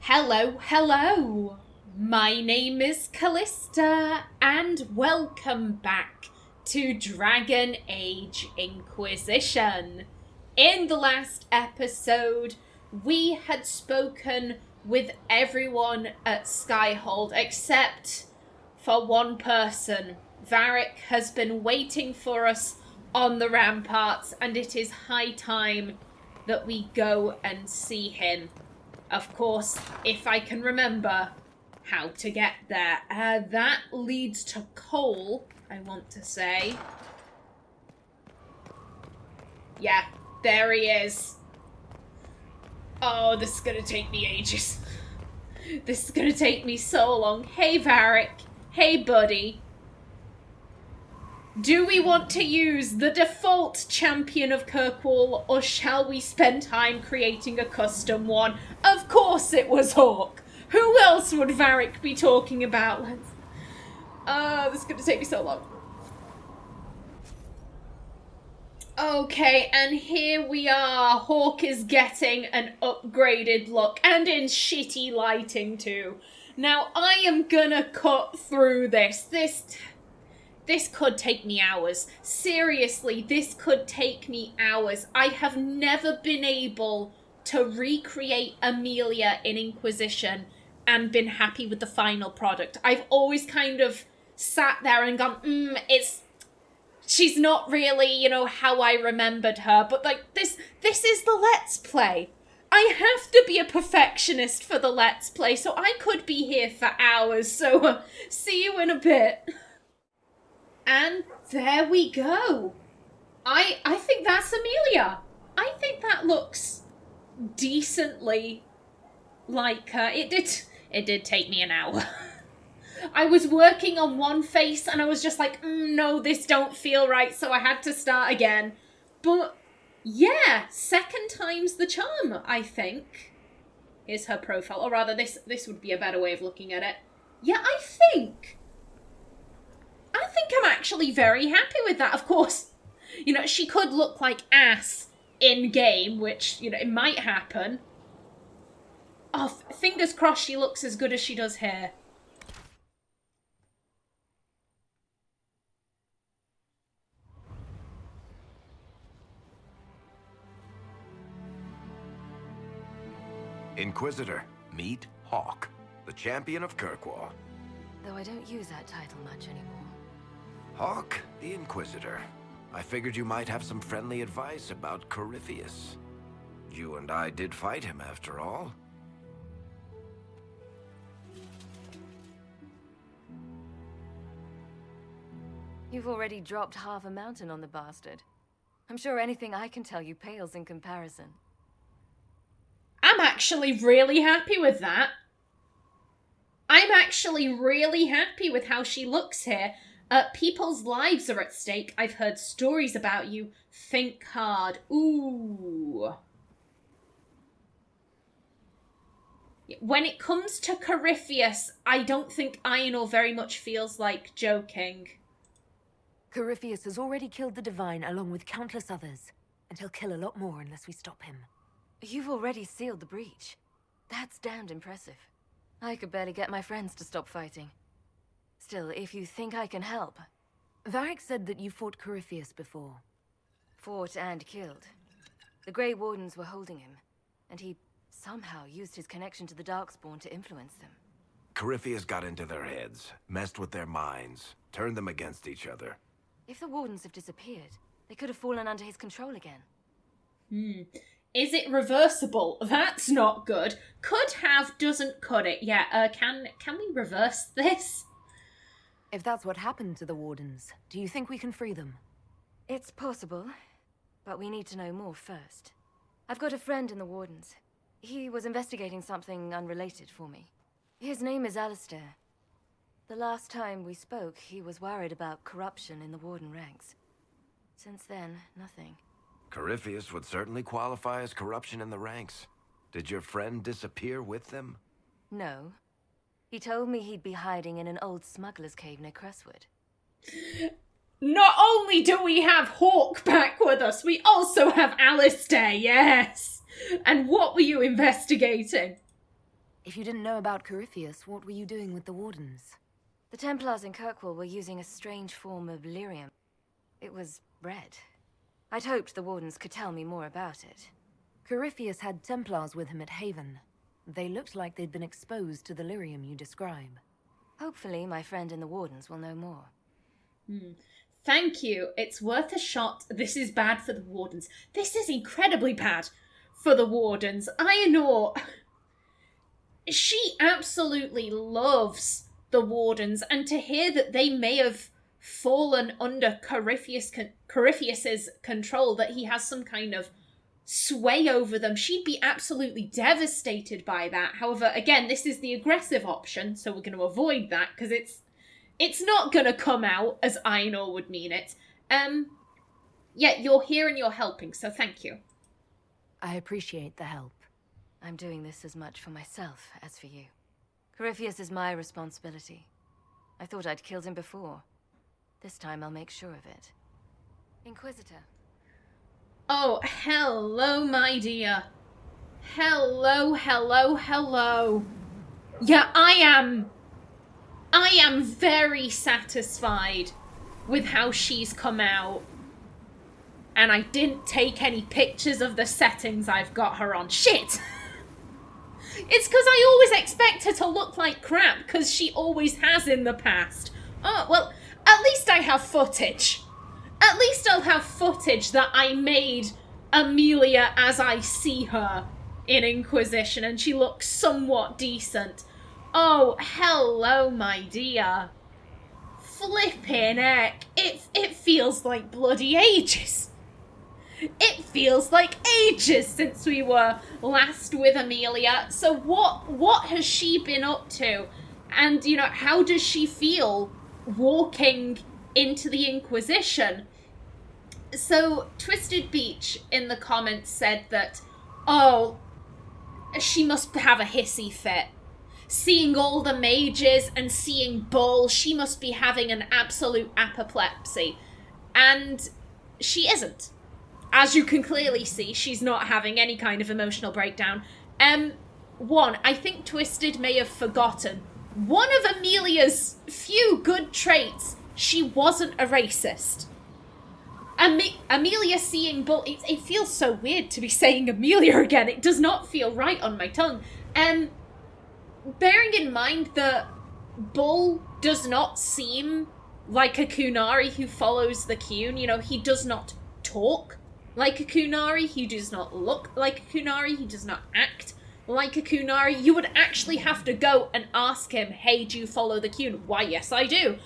Hello, hello! My name is Callista, and welcome back to Dragon Age Inquisition. In the last episode, we had spoken with everyone at Skyhold, except for one person. Varric has been waiting for us on the ramparts, and it is high time that we go and see him. Of course, if I can remember how to get there. That leads to Cowl, I want to say. Yeah, there he is. Oh, this is gonna take me ages. This is gonna take me so long. Hey, Varric. Hey, buddy. Do we want to use the default Champion of Kirkwall, or shall we spend time creating a custom one? Of course it was Hawke. Who else would Varric be talking about? This is going to take me so long. Okay, and here we are. Hawke is getting an upgraded look, and in shitty lighting too. Now, I am gonna cut through this. This could take me hours. Seriously, this could take me hours. I have never been able to recreate Amelia in Inquisition and been happy with the final product. I've always kind of sat there and gone, she's not really, how I remembered her. But this is the Let's Play. I have to be a perfectionist for the Let's Play, so I could be here for hours. So see you in a bit. And there we go. I think that's Amelia. I think that looks decently like her. It did take me an hour. I was working on one face and I was just like, no, this don't feel right, so I had to start again. But yeah, second time's the charm, I think. Here's her profile. Or rather, this would be a better way of looking at it. Yeah, I think I'm actually very happy with that. Of course, she could look like ass in-game, which, it might happen. Oh, fingers crossed she looks as good as she does here. Inquisitor, meet Hawke, the Champion of Kirkwall. Though I don't use that title much anymore. Hawke, the Inquisitor. I figured you might have some friendly advice about Corypheus. You and I did fight him, after all. You've already dropped half a mountain on the bastard. I'm sure anything I can tell you pales in comparison. I'm actually really happy with that. I'm actually really happy with how she looks here. People's lives are at stake. I've heard stories about you. Think hard. Ooh. When it comes to Corypheus, I don't think Aenor very much feels like joking. Corypheus has already killed the Divine along with countless others, and he'll kill a lot more unless we stop him. You've already sealed the breach. That's damned impressive. I could barely get my friends to stop fighting. Still, if you think I can help... Varric said that you fought Corypheus before. Fought and killed. The Grey Wardens were holding him, and he somehow used his connection to the Darkspawn to influence them. Corypheus got into their heads, messed with their minds, turned them against each other. If the Wardens have disappeared, they could have fallen under his control again. Is it reversible? That's not good. Could have doesn't cut it. Yeah, can we reverse this? If that's what happened to the Wardens, do you think we can free them? It's possible, but we need to know more first. I've got a friend in the Wardens. He was investigating something unrelated for me. His name is Alistair. The last time we spoke, he was worried about corruption in the Warden ranks. Since then, nothing. Corypheus would certainly qualify as corruption in the ranks. Did your friend disappear with them? No. He told me he'd be hiding in an old smuggler's cave near Crestwood. Not only do we have Hawke back with us, we also have Alistair, yes! And what were you investigating? If you didn't know about Corypheus, what were you doing with the Wardens? The Templars in Kirkwall were using a strange form of lyrium. It was red. I'd hoped the Wardens could tell me more about it. Corypheus had Templars with him at Haven. They looked like they'd been exposed to the lyrium you describe. Hopefully, my friend in the Wardens will know more. Thank you. It's worth a shot. This is bad for the Wardens. This is incredibly bad for the Wardens. Aenor, she absolutely loves the Wardens, and to hear that they may have fallen under Corypheus's control, that he has some kind of sway over them, she'd be absolutely devastated by that. However, again, this is the aggressive option, so we're going to avoid that, because it's not going to come out as Aenor would mean it. Yeah, you're here and you're helping, so thank you. I appreciate the help. I'm doing this as much for myself as for you. Corypheus is my responsibility. I thought I'd killed him before. This time I'll make sure of it. Inquisitor. Oh, hello, my dear. Hello, hello, hello. Yeah, I am very satisfied with how she's come out. And I didn't take any pictures of the settings I've got her on. Shit! It's because I always expect her to look like crap, because she always has in the past. Oh, well, at least I have footage. At least I'll have footage that I made Amelia as I see her in Inquisition, and she looks somewhat decent. Oh, hello, my dear. Flippin' heck. It feels like bloody ages. It feels like ages since we were last with Amelia. So what has she been up to? And, you know, how does she feel walking into the Inquisition? So Twisted Beach in the comments said that, oh, she must have a hissy fit. Seeing all the mages and seeing Bull, she must be having an absolute apoplexy. And she isn't. As you can clearly see, she's not having any kind of emotional breakdown. One, I think Twisted may have forgotten. One of Amelia's few good traits, she wasn't a racist. Amelia seeing Bull, it feels so weird to be saying Amelia again. It does not feel right on my tongue. Bearing in mind that Bull does not seem like a Kunari who follows the Qun, you know, he does not talk like a Kunari, he does not look like a Kunari, he does not act like a Kunari. You would actually have to go and ask him, hey, do you follow the Qun? Why, yes, I do.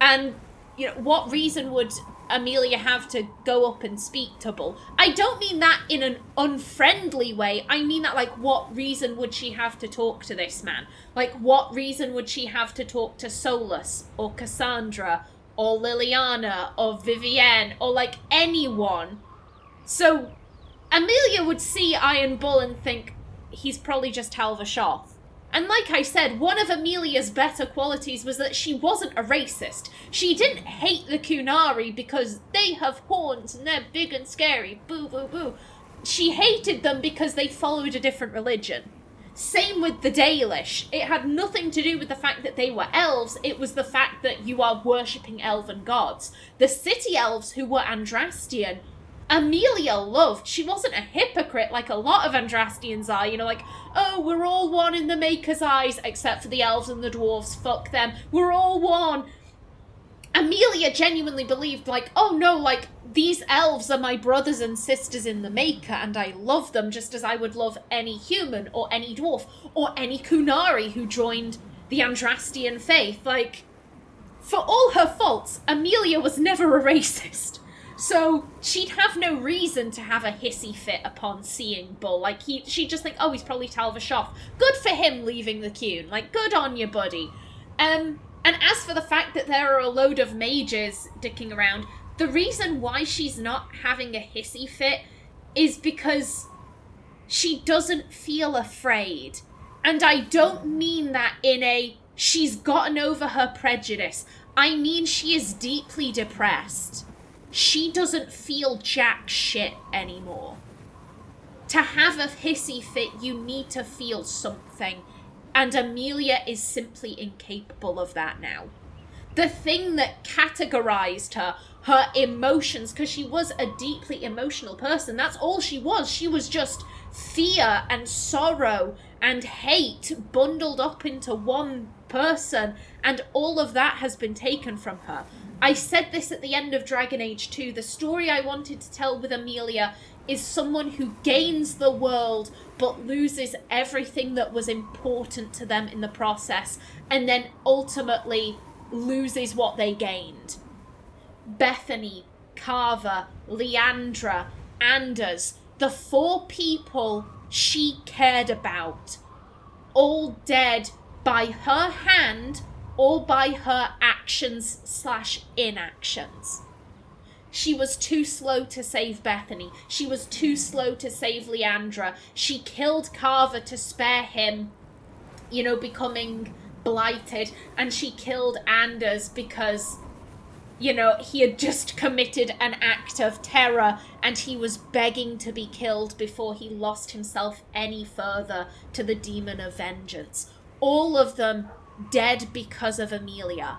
And, you know, what reason would Amelia have to go up and speak to Bull? I don't mean that in an unfriendly way. I mean that, like, what reason would she have to talk to this man? Like, what reason would she have to talk to Solus, or Cassandra, or Liliana, or Vivienne, or, like, anyone? So, Amelia would see Iron Bull and think, he's probably just Halvershoth. And like I said, one of Amelia's better qualities was that she wasn't a racist. She didn't hate the Kunari because they have horns and they're big and scary, boo boo boo. She hated them because they followed a different religion. Same with the Dalish. It had nothing to do with the fact that they were elves, it was the fact that you are worshipping elven gods. The city elves who were Andrastian, Amelia loved. She wasn't a hypocrite like a lot of Andrastians are, you know, like, oh, we're all one in the Maker's eyes, except for the elves and the dwarves, fuck them, we're all one. Amelia genuinely believed, like, oh no, like, these elves are my brothers and sisters in the Maker, and I love them just as I would love any human, or any dwarf, or any Kunari who joined the Andrastian faith. Like, for all her faults, Amelia was never a racist. So she'd have no reason to have a hissy fit upon seeing Bull. Like, she'd just think, oh, he's probably Halvershoth. Good for him leaving the Qun. Like, good on you, buddy. And as for the fact that there are a load of mages dicking around, the reason why she's not having a hissy fit is because she doesn't feel afraid. And I don't mean that in a, she's gotten over her prejudice. I mean she is deeply depressed. She doesn't feel jack shit anymore. To have a hissy fit, you need to feel something. And Amelia is simply incapable of that now. The thing that categorized her, her emotions, because she was a deeply emotional person, that's all she was. She was just fear and sorrow and hate bundled up into one person, and all of that has been taken from her. I said this at the end of Dragon Age 2. The story I wanted to tell with Amelia is someone who gains the world but loses everything that was important to them in the process, and then ultimately loses what they gained. Bethany, Carver, Leandra, Anders, the 4 people she cared about, all dead by her hand or by her actions/inactions. She was too slow to save Bethany. She was too slow to save Leandra. She killed Carver to spare him, you know, becoming blighted. And she killed Anders because, you know, he had just committed an act of terror and he was begging to be killed before he lost himself any further to the demon of vengeance. All of them dead because of Amelia.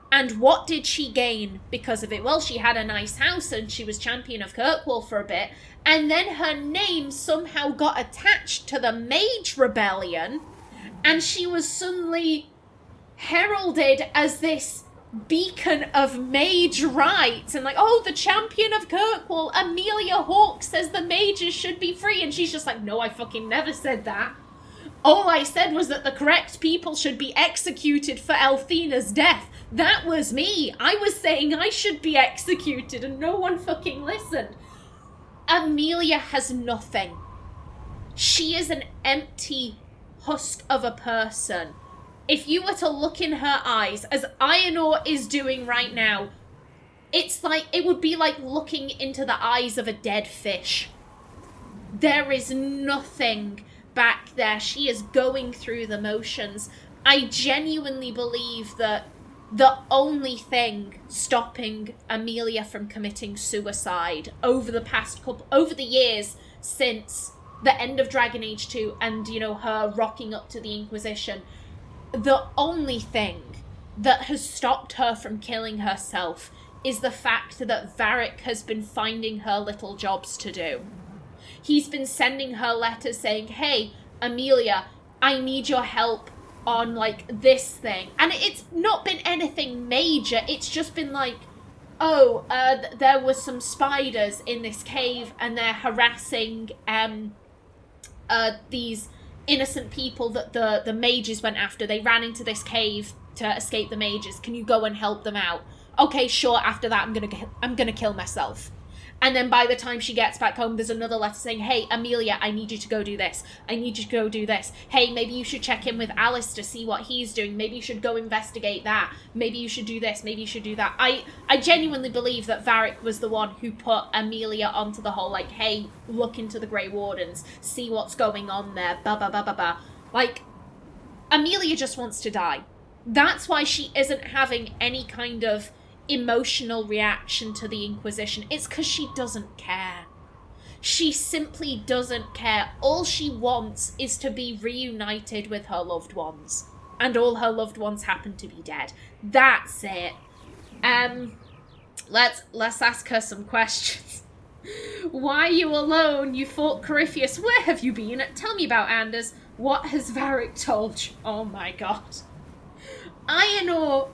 And what did she gain because of it? Well, she had a nice house and she was Champion of Kirkwall for a bit. And then her name somehow got attached to the Mage Rebellion. And she was suddenly heralded as this beacon of mage rights. And like, oh, the Champion of Kirkwall, Amelia Hawke says the mages should be free. And she's just like, no, I fucking never said that. All I said was that the correct people should be executed for Elthena's death. That was me. I was saying I should be executed and no one fucking listened. Amelia has nothing. She is an empty husk of a person. If you were to look in her eyes, as Aenor is doing right now, it's like, it would be like looking into the eyes of a dead fish. There is nothing back there. She is going through the motions. I genuinely believe that the only thing stopping Amelia from committing suicide over the years since the end of Dragon Age 2 and, you know, her rocking up to the Inquisition, the only thing that has stopped her from killing herself is the fact that Varric has been finding her little jobs to do. He's been sending her letters saying, hey, Amelia, I need your help on, like, this thing. And it's not been anything major. It's just been like, oh, there was some spiders in this cave and they're harassing these innocent people that the mages went after. They ran into this cave to escape the mages. Can you go and help them out? Okay, sure. After that, I'm gonna kill myself. And then by the time she gets back home, there's another letter saying, hey, Amelia, I need you to go do this. I need you to go do this. Hey, maybe you should check in with Alice to see what he's doing. Maybe you should go investigate that. Maybe you should do this. Maybe you should do that. I genuinely believe that Varric was the one who put Amelia onto the whole, like, hey, look into the Grey Wardens. See what's going on there. Ba ba ba ba ba. Like, Amelia just wants to die. That's why she isn't having any kind of emotional reaction to the Inquisition. It's because she doesn't care. She simply doesn't care. All she wants is to be reunited with her loved ones. And all her loved ones happen to be dead. That's it. Let's ask her some questions. Why are you alone? You fought Corypheus. Where have you been? Tell me about Anders. What has Varric told you? Oh my god. Aenor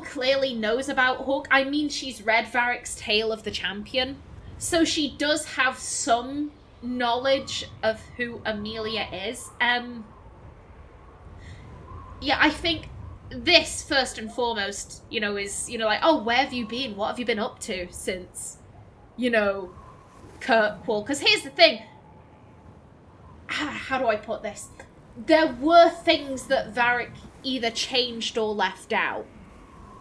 clearly knows about Hawke. I mean, she's read Varric's Tale of the Champion. So she does have some knowledge of who Amelia is. Yeah, I think this, first and foremost, you know, is, you know, like, oh, where have you been? What have you been up to since, you know, Kirkwall? Because here's the thing. How do I put this? There were things that Varric either changed or left out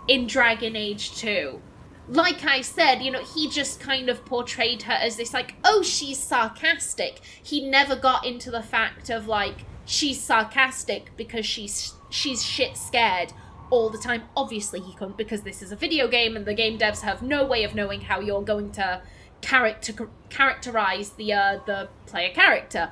in Dragon Age 2. Like I said, you know, he just kind of portrayed her as this, like, oh, she's sarcastic. He never got into the fact of, like, she's sarcastic because she's shit scared all the time. Obviously he couldn't, because this is a video game and the game devs have no way of knowing how you're going to characterize the player character.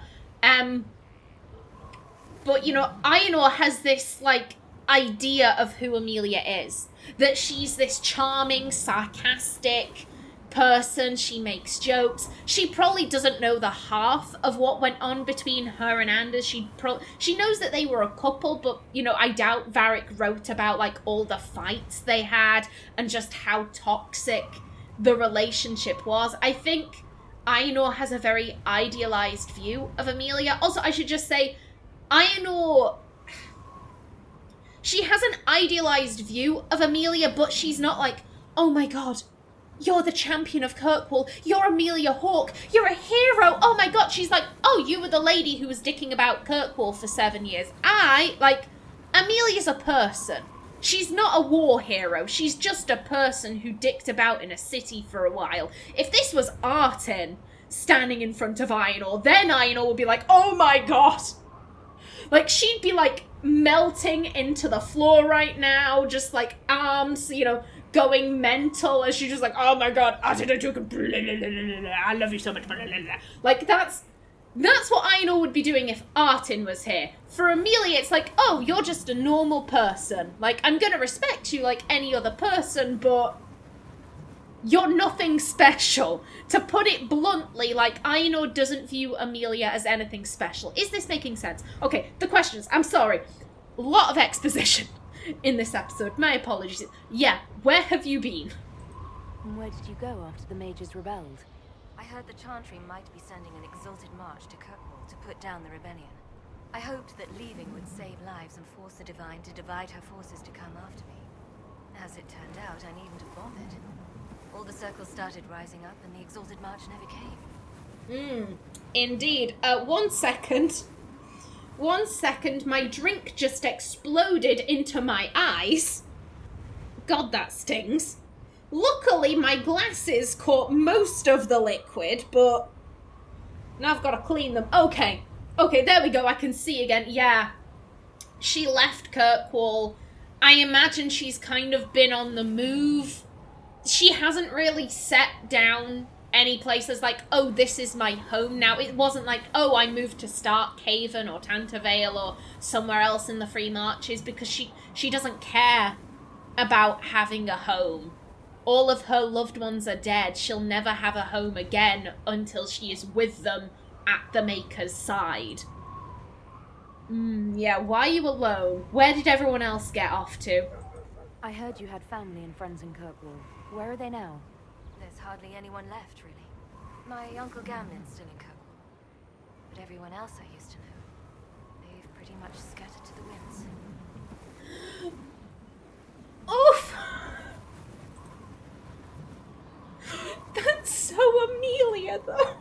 But, you know, Aenor has this, like, idea of who Amelia is. That she's this charming, sarcastic person. She makes jokes. She probably doesn't know the half of what went on between her and Anders. She knows that they were a couple, but, you know, I doubt Varric wrote about, like, all the fights they had and just how toxic the relationship was. I think Aenor has a very idealized view of Amelia. Also, I should just say, Aenor, she has an idealized view of Amelia, but she's not like, oh my god, you're the champion of Kirkwall, you're Amelia Hawke, you're a hero, oh my god. She's like, oh, you were the lady who was dicking about Kirkwall for 7 years. Amelia's a person. She's not a war hero, she's just a person who dicked about in a city for a while. If this was Artin standing in front of Aenor, then Aenor would be like, oh my god. Like, she'd be, like, melting into the floor right now, just, like, arms, you know, going mental as she's just like, oh my god, I love you so much. Like, that's what Aenor would be doing if Artin was here. For Amelia, it's like, oh, you're just a normal person. Like, I'm gonna respect you like any other person, but you're nothing special. To put it bluntly, like, Aenor doesn't view Amelia as anything special. Is this making sense? Okay, the questions. I'm sorry. A lot of exposition in this episode. My apologies. Yeah, where have you been? And where did you go after the mages rebelled? I heard the Chantry might be sending an exalted march to Kirkwall to put down the rebellion. I hoped that leaving would save lives and force the Divine to divide her forces to come after me. As it turned out, I needn't have bothered. All the circles started rising up, and the exalted march never came. Indeed. 1 second. 1 second, my drink just exploded into my eyes. God, that stings. Luckily, my glasses caught most of the liquid, but now I've got to clean them. Okay, there we go. I can see again. Yeah, she left Kirkwall. I imagine she's kind of been on the move. She hasn't really sat down any places like, oh, this is my home now. It wasn't like, oh, I moved to Starkhaven or Tantervale or somewhere else in the Free Marches, because she doesn't care about having a home. All of her loved ones are dead. She'll never have a home again until she is with them at the Maker's side. Yeah, why are you alone? Where did everyone else get off to? I heard you had family and friends in Kirkwall. Where are they now? There's hardly anyone left, really. My Uncle Gamlen's still in Kirkwall. But everyone else I used to know, they've pretty much scattered to the winds. Oof! That's so Amelia, though.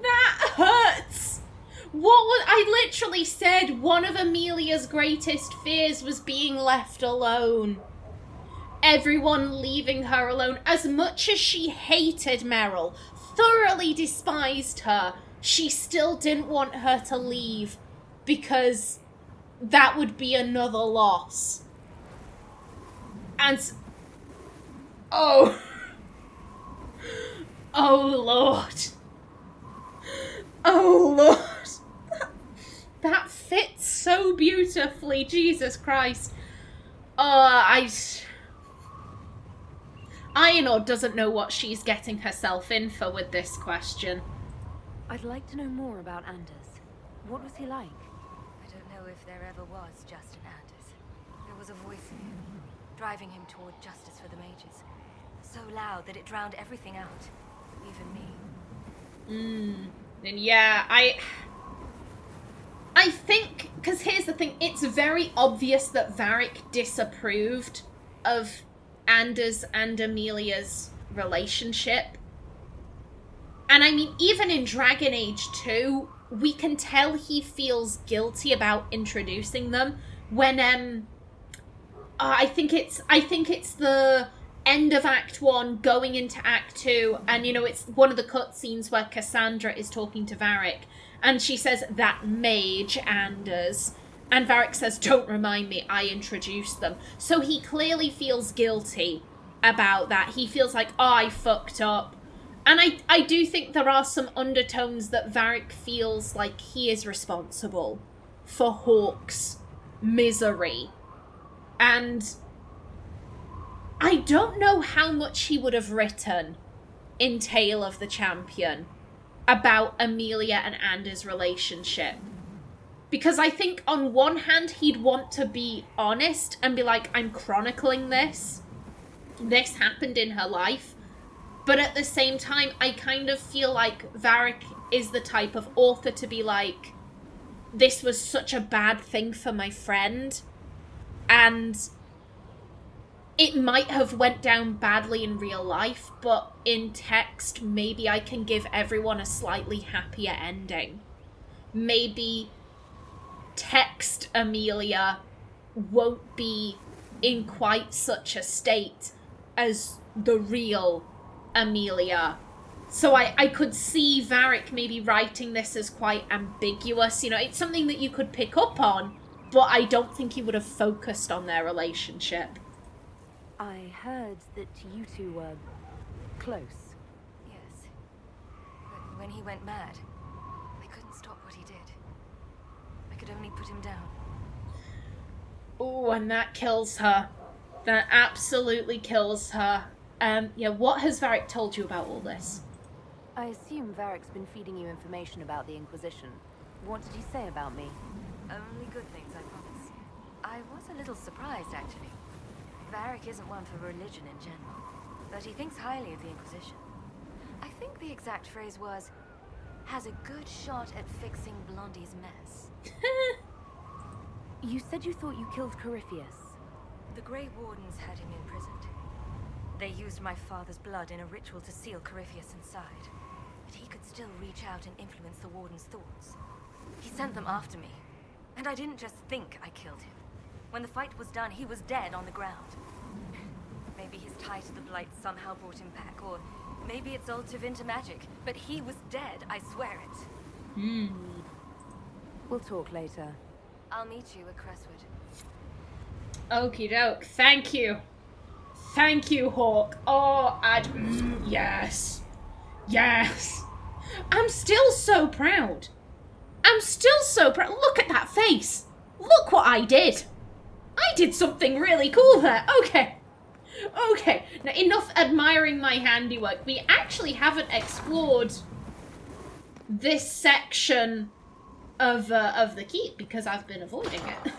That hurts! I literally said one of Amelia's greatest fears was being left alone. Everyone leaving her alone. As much as she hated Meryl, thoroughly despised her, she still didn't want her to leave, because that would be another loss. And... oh. Oh, Lord. Oh, Lord. That fits so beautifully. Jesus Christ. Aenor doesn't know what she's getting herself in for with this question. I'd like to know more about Anders. What was he like? I don't know if there ever was just an Anders. There was a voice in him, driving him toward justice for the mages. So loud that it drowned everything out, even me. And yeah, I think, because here's the thing, it's very obvious that Varric disapproved of Anders and Amelia's relationship. And I mean, even in Dragon Age 2, we can tell he feels guilty about introducing them when, I think it's the end of Act 1 going into Act 2, and you know, it's one of the cutscenes where Cassandra is talking to Varric, and she says, that mage Anders, and Varric says, don't remind me, I introduced them. So he clearly feels guilty about that. He feels like, oh, I fucked up. And I do think there are some undertones that Varric feels like he is responsible for Hawke's misery. And I don't know how much he would have written in Tale of the Champion about Amelia and Anders' relationship. Because I think on one hand, he'd want to be honest and be like, I'm chronicling this. This happened in her life. But at the same time, I kind of feel like Varric is the type of author to be like, this was such a bad thing for my friend. And it might have went down badly in real life, but in text, maybe I can give everyone a slightly happier ending. Maybe text Amelia won't be in quite such a state as the real Amelia. So I could see Varric maybe writing this as quite ambiguous. You know, it's something that you could pick up on, but I don't think he would have focused on their relationship. I heard that you two were close. Yes. But when he went mad, I couldn't stop what he did. I could only put him down. Oh, and that kills her. That absolutely kills her. Yeah, what has Varric told you about all this? I assume Varric's been feeding you information about the Inquisition. What did he say about me? Only good things, I promise. I was a little surprised, actually. Varric isn't one for religion in general, but he thinks highly of the Inquisition. I think the exact phrase was, has a good shot at fixing Blondie's mess. You said you thought you killed Corypheus. The Grey Wardens had him imprisoned. They used my father's blood in a ritual to seal Corypheus inside. But he could still reach out and influence the Warden's thoughts. He sent them after me. And I didn't just think I killed him. When the fight was done, he was dead on the ground. Maybe his tie to the Blight somehow brought him back, or maybe it's all Tevinter magic. But he was dead, I swear it. We'll talk later. I'll meet you at Crestwood. Okie doke. Thank you. Thank you, Hawke. Oh, yes. Yes. I'm still so proud. I'm still so proud. Look at that face. Look what I did. I did something really cool there. Okay. Okay. Now, enough admiring my handiwork. We actually haven't explored this section of the keep because I've been avoiding it.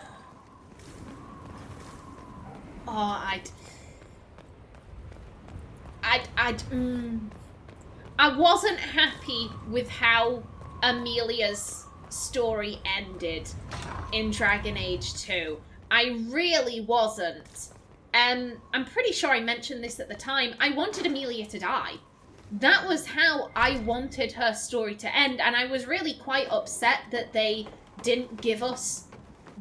Oh, I wasn't happy with how Amelia's story ended in Dragon Age 2. I really wasn't. I'm pretty sure I mentioned this at the time. I wanted Amelia to die. That was how I wanted her story to end, and I was really quite upset that they didn't give us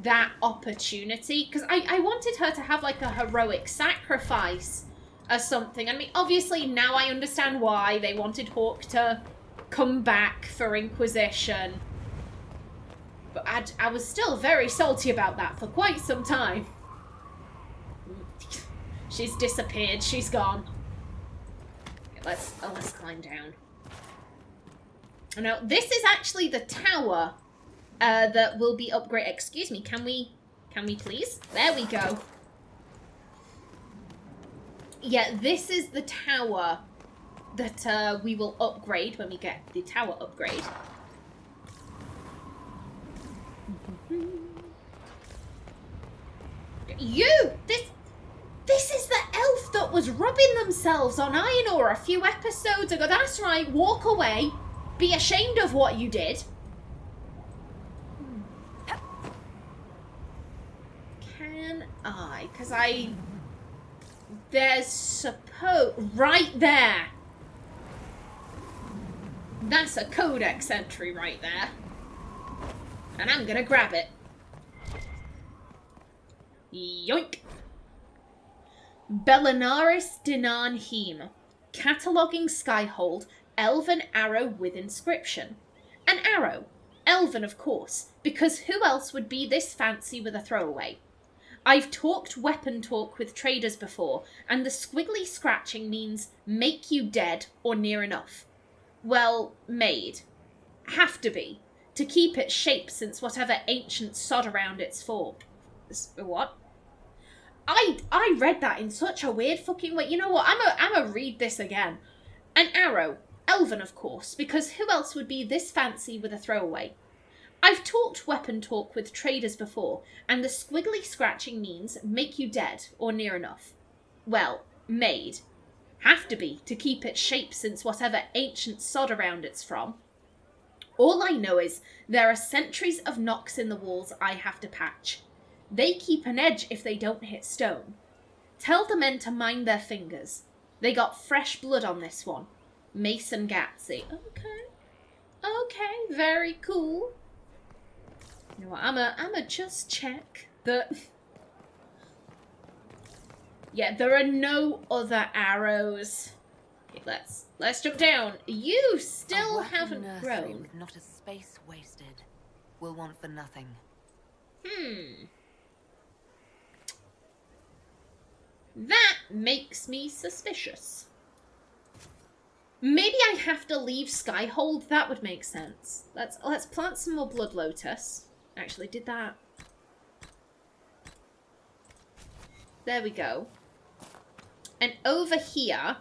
that opportunity, because I wanted her to have like a heroic sacrifice or something. I mean, obviously now I understand why they wanted Hawke to come back for Inquisition, but I was still very salty about that for quite some time. She's disappeared. She's gone. Okay, let's climb down. Now, this is actually the tower that will be upgraded. Excuse me, can we please? There we go. Yeah, this is the tower that we will upgrade when we get the tower upgrade. This is the elf that was rubbing themselves on Aenor a few episodes ago. That's right, walk away. Be ashamed of what you did. Can I? Because there's right there. That's a codex entry right there. And I'm gonna grab it. Yoink. Belinaris Dinan Heme. Cataloguing Skyhold. Elven arrow with inscription. An arrow. Elven, of course, because who else would be this fancy with a throwaway? I've talked weapon talk with traders before, and the squiggly scratching means make you dead or near enough. Well, made. Have to be. To keep its shape since whatever ancient sod around its form. What? I read that in such a weird fucking way. You know what? I'm a read this again. An arrow. Elven, of course, because who else would be this fancy with a throwaway? I've talked weapon talk with traders before, and the squiggly scratching means make you dead or near enough. Well, made. Have to be, to keep its shape since whatever ancient sod around it's from. All I know is there are centuries of knocks in the walls I have to patch. They keep an edge if they don't hit stone. Tell the men to mind their fingers. They got fresh blood on this one. Mason Gatsy. Okay, very cool. You know what, I'ma just check that... Yeah, there are no other arrows. Okay, let's jump down. You still haven't grown. With not a space wasted. We'll want for nothing. That makes me suspicious. Maybe I have to leave Skyhold. That would make sense. Let's plant some more blood lotus. Actually, did that. There we go. And over here,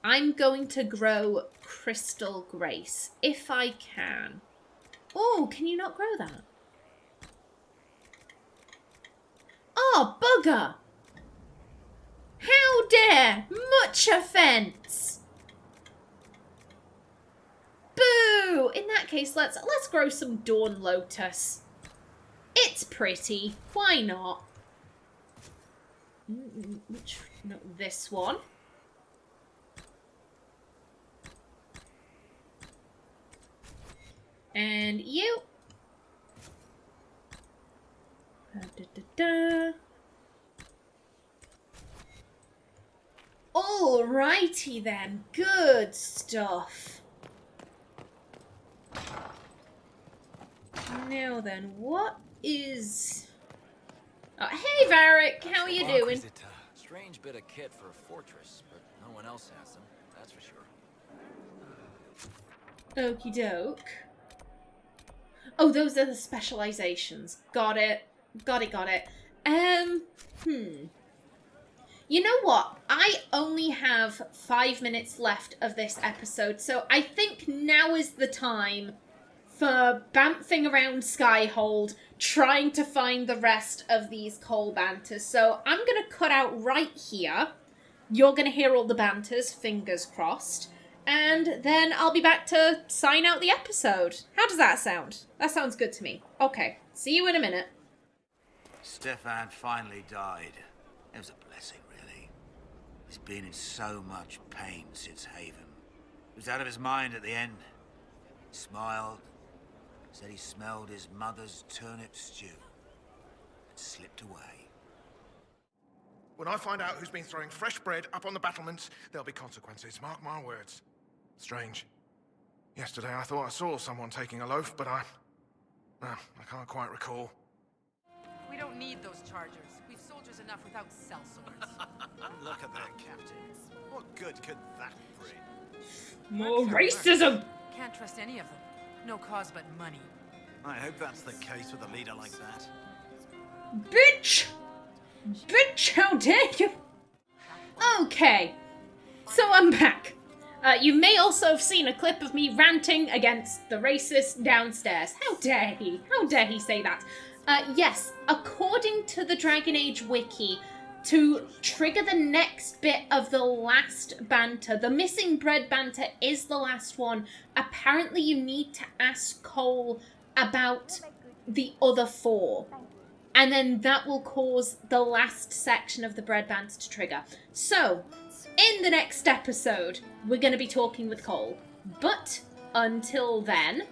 I'm going to grow Crystal Grace, if I can. Oh, can you not grow that? Oh, bugger! How dare! Much offence! Boo! In that case, let's grow some Dawn Lotus. It's pretty. Why not? No, this one. And you. Alrighty then. Good stuff. Now then, what is... Oh, hey Varric, how are you doing? Is it a strange bit of kit for a fortress, but no one else has them, that's for sure. Okie doke. Oh, those are the specializations. Got it. Got it. You know what? I only have 5 minutes left of this episode, so I think now is the time for bamfing around Skyhold, trying to find the rest of these Cowl banters. So I'm going to cut out right here. You're going to hear all the banters, fingers crossed. And then I'll be back to sign out the episode. How does that sound? That sounds good to me. Okay, see you in a minute. Stefan finally died. It was a blessing, really. He's been in so much pain since Haven. He was out of his mind at the end. He smiled, said he smelled his mother's turnip stew, and slipped away. When I find out who's been throwing fresh bread up on the battlements, there'll be consequences, mark my words. Strange. Yesterday I thought I saw someone taking a loaf, but I can't quite recall. We don't need those chargers. We've soldiers enough without sellswords. Look at that, Captain. What good could that bring? More racism! Can't trust any of them. No cause but money. I hope that's the case with a leader like that. Bitch! Bitch, how dare you! Okay, so I'm back. You may also have seen a clip of me ranting against the racist downstairs. How dare he? How dare he say that? Yes, according to the Dragon Age wiki, to trigger the next bit of the last banter, the missing bread banter is the last one. Apparently you need to ask Cowl about the other 4. And then that will cause the last section of the bread banter to trigger. So, in the next episode, we're going to be talking with Cowl. But until then,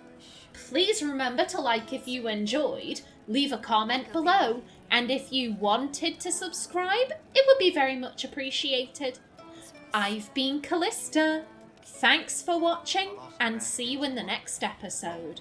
please remember to like if you enjoyed, leave a comment below, and if you wanted to subscribe, it would be very much appreciated. I've been Callista. Thanks for watching, and see you in the next episode.